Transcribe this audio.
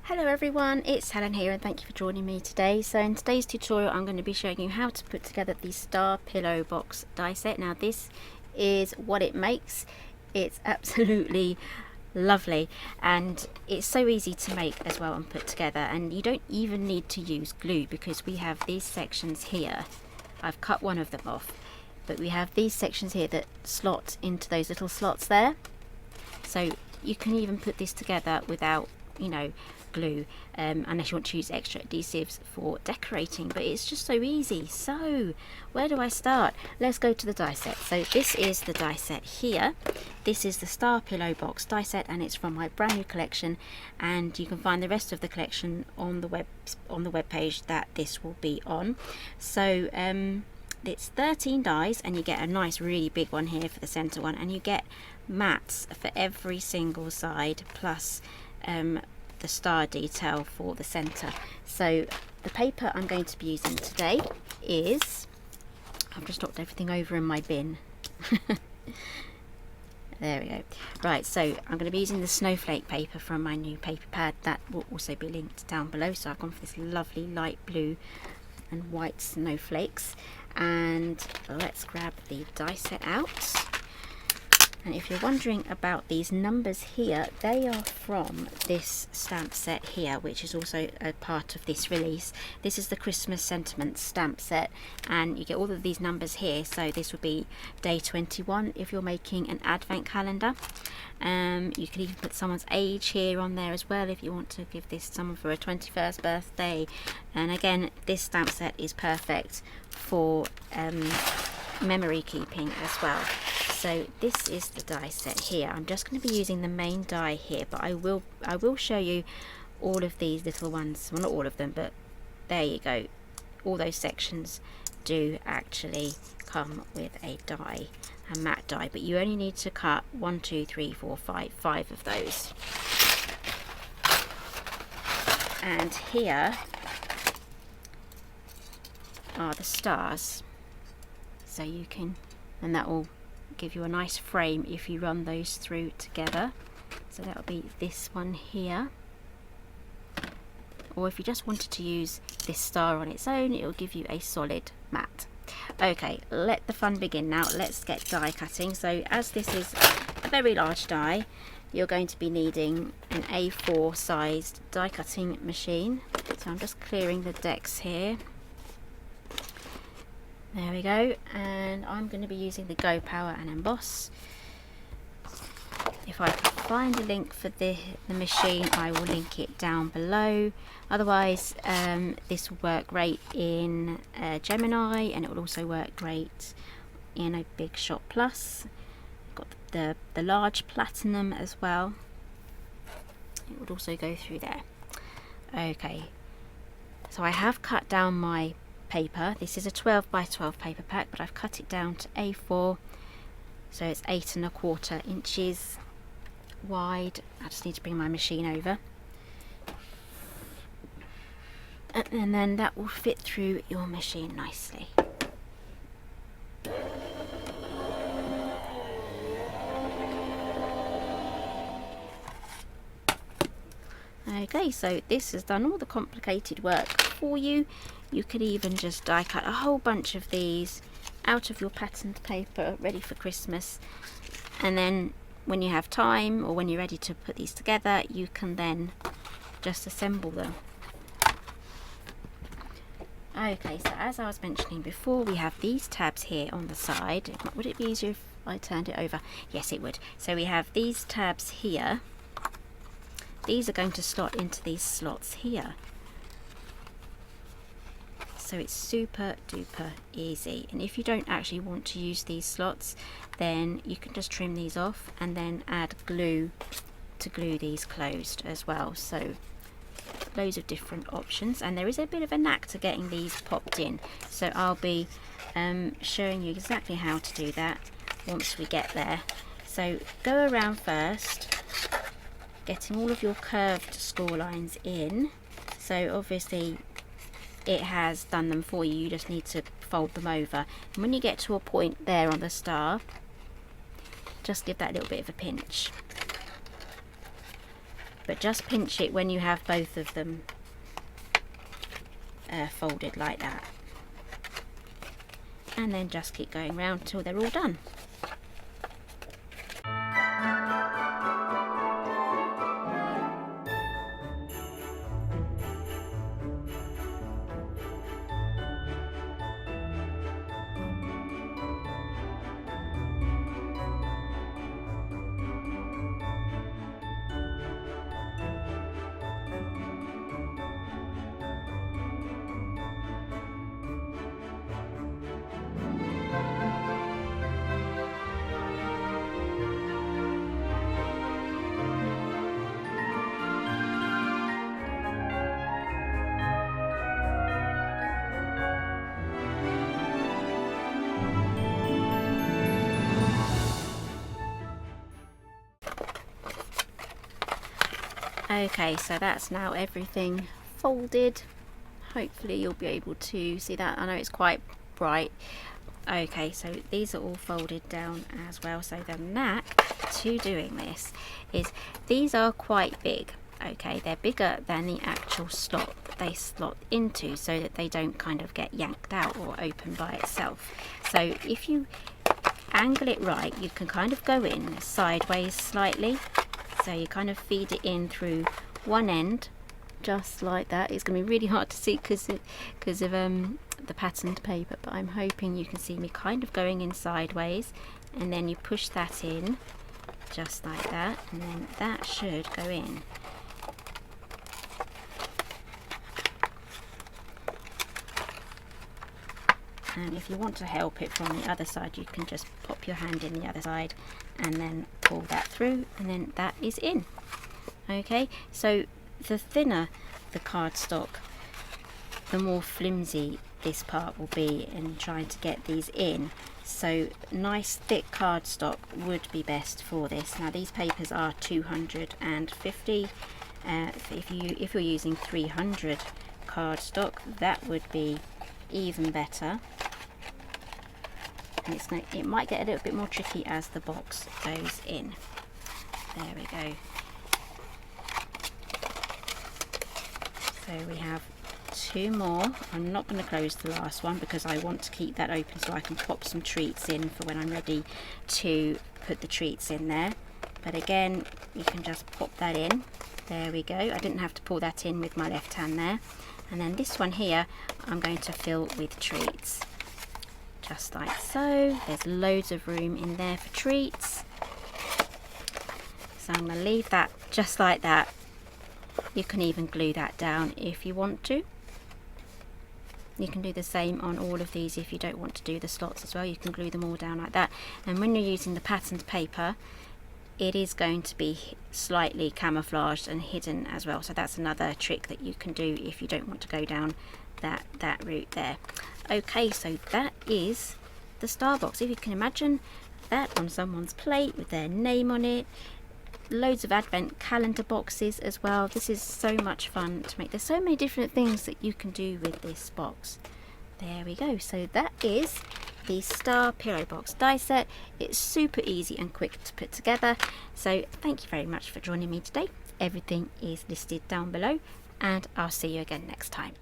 Hello everyone, it's Helen here and thank you for joining me today. So in today's tutorial I'm going to be showing you how to put together the Star Pillow Box die set. Now this is what it makes. It's absolutely lovely and it's so easy to make as well and put together, and you don't even need to use glue because we have these sections here. I've cut one of them off, but we have these sections here that slot into those little slots there. So you can even put this together without, glue, unless you want to use extra adhesives for decorating, but it's just so easy. So where do I start? Let's go to the die set. So this is the die set here. This is the Star Pillow Box die set and it's from my brand new collection, and you can find the rest of the collection on the web page that this will be on. So it's 13 dies and you get a nice really big one here for the center one, and you get mats for every single side plus the star detail for the center. So the paper I'm going to be using today is, I've just knocked everything over in my bin. There we go. Right, so I'm going to be using the snowflake paper from my new paper pad that will also be linked down below. So I've gone for this lovely light blue and white snowflakes, and let's grab the die set out. And if you're wondering about these numbers here, they are from this stamp set here, which is also a part of this release. This is the Christmas Sentiment stamp set, and you get all of these numbers here. So this would be day 21 if you're making an advent calendar. You can even put someone's age here on there as well if you want to give this someone for a 21st birthday. And again, this stamp set is perfect for memory keeping as well. So this is the die set here. I'm just going to be using the main die here, but I will show you all of these little ones. Well, not all of them, but there you go. All those sections do actually come with a die, a matte die, but you only need to cut 1, 2, 3, 4, 5 of those. And here are the stars, so you can, and that will give you a nice frame if you run those through together. So that will be this one here, or if you just wanted to use this star on its own, it will give you a solid matte. Okay, let the fun begin now. Let's get die cutting. So as this is a very large die, you're going to be needing an A4 sized die cutting machine. So I'm just clearing the decks here. There we go, and I'm going to be using the Go Power and Emboss. If I can find a link for the machine, I will link it down below. Otherwise, this will work great in Gemini, and it will also work great in a Big Shot Plus. Got the large platinum as well. It would also go through there. Okay, so I have cut down my paper. This is a 12 by 12 paper pack, but I've cut it down to A4, so it's 8 1/4 inches wide. I just need to bring my machine over, and then that will fit through your machine nicely. Okay, so this has done all the complicated work for you. You could even just die cut a whole bunch of these out of your patterned paper ready for Christmas, and then when you have time or when you're ready to put these together, you can then just assemble them. Okay, so as I was mentioning before, we have these tabs here on the side. Would it be easier if I turned it over? Yes, it would. So we have these tabs here. These are going to slot into these slots here. So it's super duper easy, and if you don't actually want to use these slots, then you can just trim these off and then add glue to glue these closed as well. So loads of different options, and there is a bit of a knack to getting these popped in, so I'll be showing you exactly how to do that once we get there. So go around first, getting all of your curved score lines in. So obviously it has done them for you, you just need to fold them over, and when you get to a point there on the star, just give that a little bit of a pinch. but just pinch it when you have both of them folded like that, and then just keep going round till they're all done. Okay, so that's now everything folded. Hopefully you'll be able to see that. I know it's quite bright. Okay, so these are all folded down as well. So the knack to doing this is these are quite big. Okay, they're bigger than the actual slot that they slot into, so that they don't kind of get yanked out or open by itself. So if you angle it right, you can kind of go in sideways slightly. So you kind of feed it in through one end, just like that. It's going to be really hard to see because of the patterned paper, but I'm hoping you can see me kind of going in sideways, and then you push that in just like that, and then that should go in. And if you want to help it from the other side, you can just pop your hand in the other side and then pull that through, and then that is in. Okay, so the thinner the cardstock, the more flimsy this part will be in trying to get these in. So nice thick cardstock would be best for this. Now these papers are 250. If you're using 300 cardstock, that would be even better. And it might get a little bit more tricky as the box goes in. There we go. So we have two more. I'm not going to close the last one because I want to keep that open so I can pop some treats in for when I'm ready to put the treats in there. But again, you can just pop that in. There we go. I didn't have to pull that in with my left hand there. And then this one here, I'm going to fill with treats. Just like so. There's loads of room in there for treats. So I'm going to leave that just like that. You can even glue that down if you want to. You can do the same on all of these if you don't want to do the slots as well. You can glue them all down like that. And when you're using the patterned paper, it is going to be slightly camouflaged and hidden as well. So that's another trick that you can do if you don't want to go down that route there. Okay, so that is the star box. If you can imagine that on someone's plate with their name on it. Loads of advent calendar boxes as well. This is so much fun to make. There's so many different things that you can do with this box. There we go. So that is the Star Pillow Box die set. It's super easy and quick to put together. So thank you very much for joining me today. Everything is listed down below, and I'll see you again next time.